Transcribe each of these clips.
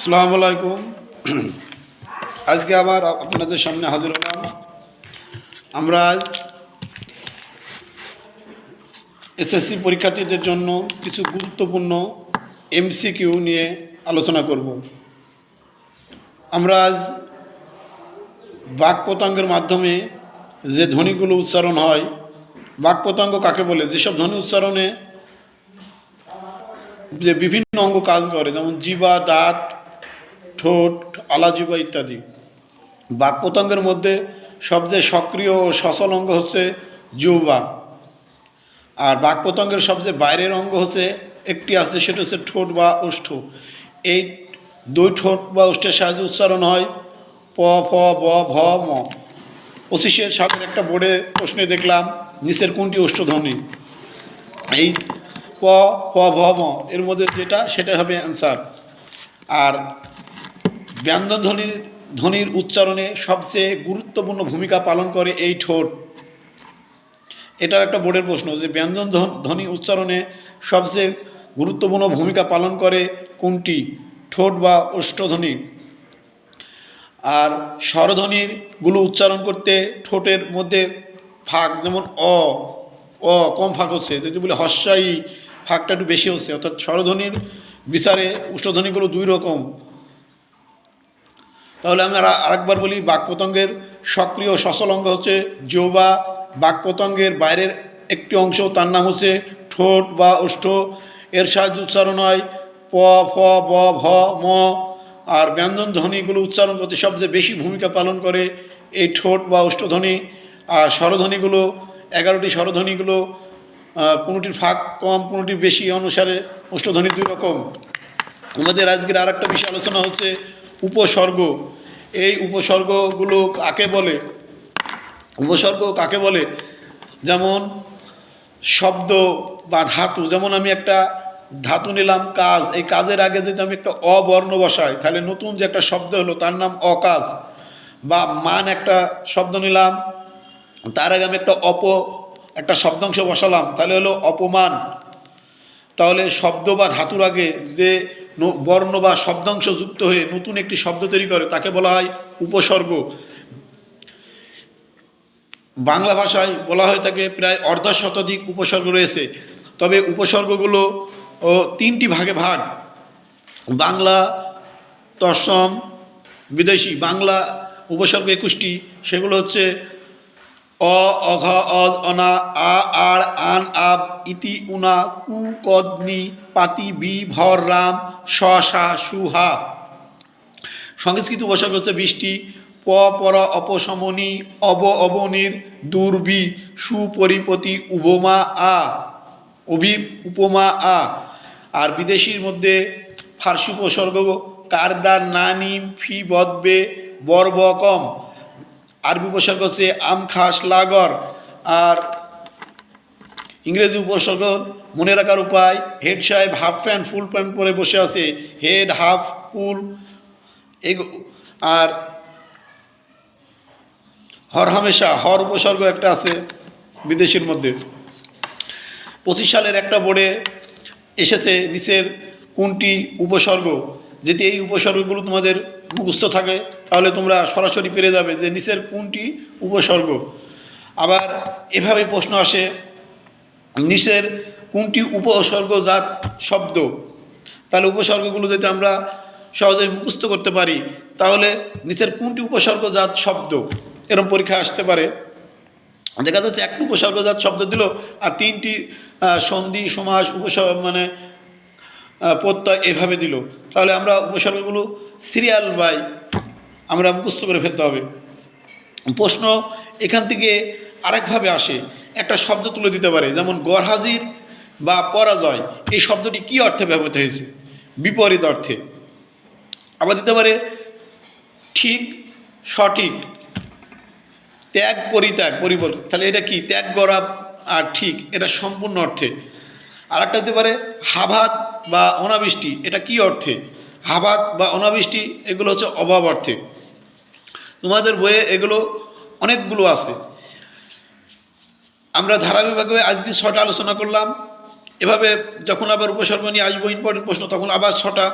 আসসালামু আলাইকুম। আজকে আবার আপনাদের সামনে হাজির হলাম। আমরা আজ এসএসসি পরীক্ষার্থীদের জন্য কিছু গুরুত্বপূর্ণ এমসিকিউ নিয়ে আলোচনা করব। আমরা আজ বাক পতঙ্গের মাধ্যমে যে ধ্বনিগুলো উচ্চারণ হয়, বাক পতঙ্গ কাকে বলে? যেসব ধ্বনি উচ্চারণে যে বিভিন্ন অঙ্গ কাজ করে, যেমন জিহ্বা, দাঁত, ঠোঁট, আলাজিহ্বা ইত্যাদি। বাক পতঙ্গের মধ্যে সবচেয়ে সক্রিয় ও সচল অঙ্গ হচ্ছে জিহ্বা। আর বাক পতঙ্গের সবচেয়ে বাইরের অঙ্গ হচ্ছে একটি আছে, সেটা হচ্ছে ঠোঁট বা ওষ্ঠ। এই দুই ঠোঁট বা ওষ্ঠের সাহায্যে উচ্চারণ হয় প, ফ, ব, ভ, ম। 25-এর সালের একটা বোর্ডে প্রশ্নে দেখলাম নিচের কোনটি ওষ্ঠধ্বনি? এই প, ফ, ভ, ম এর মধ্যে যেটা, সেটা হবে অ্যান্সার। আর ব্যঞ্জন ধ্বনির উচ্চারণে সবচেয়ে গুরুত্বপূর্ণ ভূমিকা পালন করে এই ঠোঁট। এটাও একটা বোর্ডের প্রশ্ন, যে ব্যঞ্জন ধ্বনি উচ্চারণে সবচেয়ে গুরুত্বপূর্ণ ভূমিকা পালন করে কোনটি? ঠোঁট বা ওষ্ঠধ্বনি। আর স্বরধ্বনিগুলো উচ্চারণ করতে ঠোঁটের মধ্যে ফাঁক, যেমন অ অ কম ফাঁক হচ্ছে, যদি বলি হস্যাই ফাঁকটা একটু বেশি হচ্ছে। অর্থাৎ স্বরধ্বনির বিচারে ওষ্ঠধ্বনিগুলো দুই রকম। তাহলে আমি আরেকবার বলি, বাক পতঙ্গের সক্রিয় সচল অঙ্গ হচ্ছে জিহ্বা। বাক পতঙ্গের বাইরের একটি অংশ, তার নাম হচ্ছে ঠোঁট বা ওষ্ঠ। এর সাহায্যে উচ্চারণ হয় প, ফ, ব, ভ, ম। আর ব্যঞ্জন ধ্বনিগুলো উচ্চারণ করতে সবচেয়ে বেশি ভূমিকা পালন করে এই ঠোঁট বা ওষ্ঠধ্বনি। আর স্বরধ্বনিগুলো 11টি স্বরধ্বনিগুলো কোনোটির ফাঁক কম, কোনোটির বেশি অনুসারে ওষ্ঠধ্বনি দুই রকম। আমাদের আজকের আর একটা বিষয় আলোচনা হচ্ছে উপসর্গ। এই উপসর্গগুলো কাকে বলে? উপসর্গ কাকে বলে? যেমন শব্দ বা ধাতু। যেমন আমি একটা ধাতু নিলাম কাজ, এই কাজের আগে যদি আমি একটা অবর্ণ বসাই, তাহলে নতুন যে একটা শব্দ হলো তার নাম অকাজ। বা মান একটা শব্দ নিলাম, তার আগে আমি একটা শব্দাংশ বসালাম, তাহলে হলো অপমান। তাহলে শব্দ বা ধাতুর আগে যে বর্ণ বা শব্দাংশ যুক্ত হয়ে নতুন একটি শব্দ তৈরি করে তাকে বলা হয় উপসর্গ। বাংলা ভাষায় বলা হয়ে থাকে প্রায় অর্ধশতাধিক উপসর্গ রয়েছে। তবে উপসর্গগুলো তিনটি ভাগে ভাগ: বাংলা, তৎসম, বিদেশি। বাংলা উপসর্গ 21টি, সেগুলো হচ্ছে অ, অঘ, অজ, অনা, আ, আড়, আন, আব, ইতি, উনা, কু, কদ, নি, পাতি, বি, ভর, রাম, স, সা, সু, হা। সংস্কৃত উপসর্গ হচ্ছে 20টি: প, পর, অপশমনী, অব, অবনীর, দুর্বি, সুপরিপতি, উপমা, আ, অভি, উপমা, আ। আর বিদেশির মধ্যে ফার্সি উপসর্গ কারদার, নানিম, ফি, বদবে, বরবকম। আরবি উপসর্গ হচ্ছে আম, খাস, লাগর। আর ইংরেজি উপসর্গ মনে রাখার উপায়: হেড সাহেব হাফ প্যান্ট ফুল প্যান্ট পরে বসে আছে, হেড, হাফ, ফুল। আর হর হামেশা, হর উপসর্গ একটা আছে বিদেশির মধ্যে। 25 সালের একটা বোর্ডে এসেছে নিচের কোনটি উপসর্গ? যদি এই উপসর্গগুলো তোমাদের মুখস্থ থাকে তাহলে তোমরা সরাসরি পেরে যাবে যে নিচের কোনটি উপসর্গ। আবার এভাবে প্রশ্ন আসে, নিচের কোনটি উপসর্গজাত শব্দ? তাহলে উপসর্গগুলো যদি আমরা সহজেই মুখস্থ করতে পারি তাহলে নিচের কোনটি উপসর্গজাত শব্দ, এরকম পরীক্ষা আসতে পারে। দেখা যাচ্ছে একটি উপসর্গজাত শব্দ দিল আর 3টি সন্ধি, সমাস, মানে প্রত্যয় এভাবে দিল। তাহলে আমরা উপসর্গগুলো সিরিয়াল বাই আমরা মুখস্থ করে ফেলতে হবে। প্রশ্ন এখান থেকে আরেকভাবে আসে, একটা শব্দ তুলে দিতে পারে, যেমন গরহাজির বা পরাজয়। এই শব্দটি কী অর্থে ব্যবহৃত হয়েছে? বিপরীত অর্থে। আবার দিতে পারে ঠিক, সঠিক, ত্যাগ, পরিত্যাগ, পরিবর্তন। তাহলে এটা কি? ত্যাগ করা আর ঠিক, এটা সম্পূর্ণ অর্থে। আর একটা দিতে পারে হাভাত বা অনাবৃষ্টি। এটা কি অর্থে? হাভাত বা অনাবৃষ্টি এগুলো হচ্ছে অভাব অর্থে। তোমাদের বইয়ে এগুলো অনেকগুলো আছে। আমরা ধারাবাহিকভাবে আজকে 6টা আলোচনা করলাম। এভাবে যখন আবার উপসর্গ নিয়ে আসবো ইম্পর্টেন্ট প্রশ্ন, তখন আবার 6টা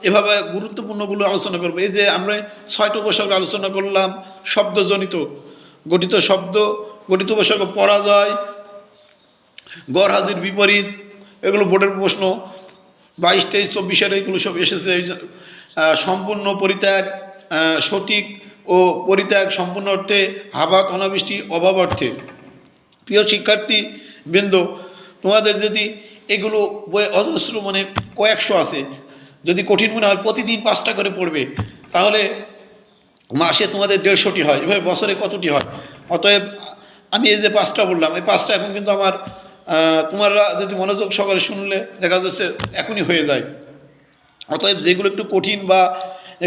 এভাবে গুরুত্বপূর্ণগুলো আলোচনা করবো। এই যে আমরা 6টা উপসর্গ আলোচনা করলাম, শব্দজনিত গঠিত শব্দ, গঠিত উপসর্গ, পরাজয়, গড় হাজির, বিপরীত, এগুলো বোর্ডের প্রশ্ন 22, 23, 24-এর এগুলো সব এসেছে। সম্পূর্ণ পরিত্যাগ, সঠিক ও পরিত্যাগ, সম্পূর্ণ অর্থে, হাবাত, অনাবৃষ্টি, অভাব অর্থে। প্রিয় শিক্ষার্থী বৃন্দ, তোমাদের যদি এগুলো বই অজস্র মানে কয়েকশো আছে, যদি কঠিন মনে হয় প্রতিদিন 5টা করে পড়বে, তাহলে মাসে তোমাদের 150টি হয়, এভাবে বছরে কতটি হয়। অতএব আমি এই যে 5টা বললাম, এই 5টা এখন কিন্তু আমার তোমরা যদি মনোযোগ সহকারে শুনলে দেখা যাচ্ছে এখনই হয়ে যায়। অতএব যেগুলো একটু কঠিন বা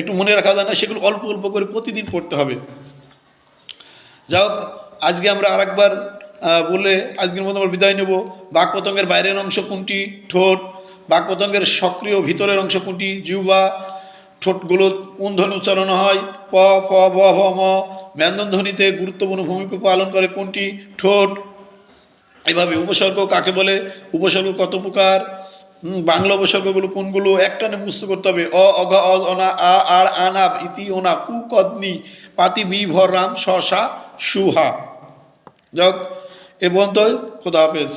একটু মনে রাখা যায় না, সেগুলো অল্প অল্প করে প্রতিদিন পড়তে হবে। যাই হোক, আজকে আমরা আরেকবার বলে আজকের মতো আমরা বিদায় নেব। বাকপতঙ্গের বাইরের অংশ কোনটি? ঠোঁট। বাকপতঙ্গের সক্রিয় ভিতরের অংশ কোনটি? জিহ্বা। ঠোঁটগুলো কোন ধ্বনি উচ্চারণ হয়? প, ফ, ব, ভ, ম। ব্যঞ্জন ধ্বনিতে গুরুত্বপূর্ণ ভূমিকা পালন করে কোনটি? ঠোঁট। এভাবে উপসর্গ কাকে বলে? উপসর্গ কত প্রকার? বাংলা উপসর্গগুলো কোনগুলো? একটানে মুখস্থ করতে হবে। অ, অঘ, অ, অনা, আ, আর, আনাব, ইতি, ওনা, কু, কদনি, পাতি, বি, ভর, রাম, স, সা, সুহা। যাক, এ পর্যন্ত। খোদা হাফেজ।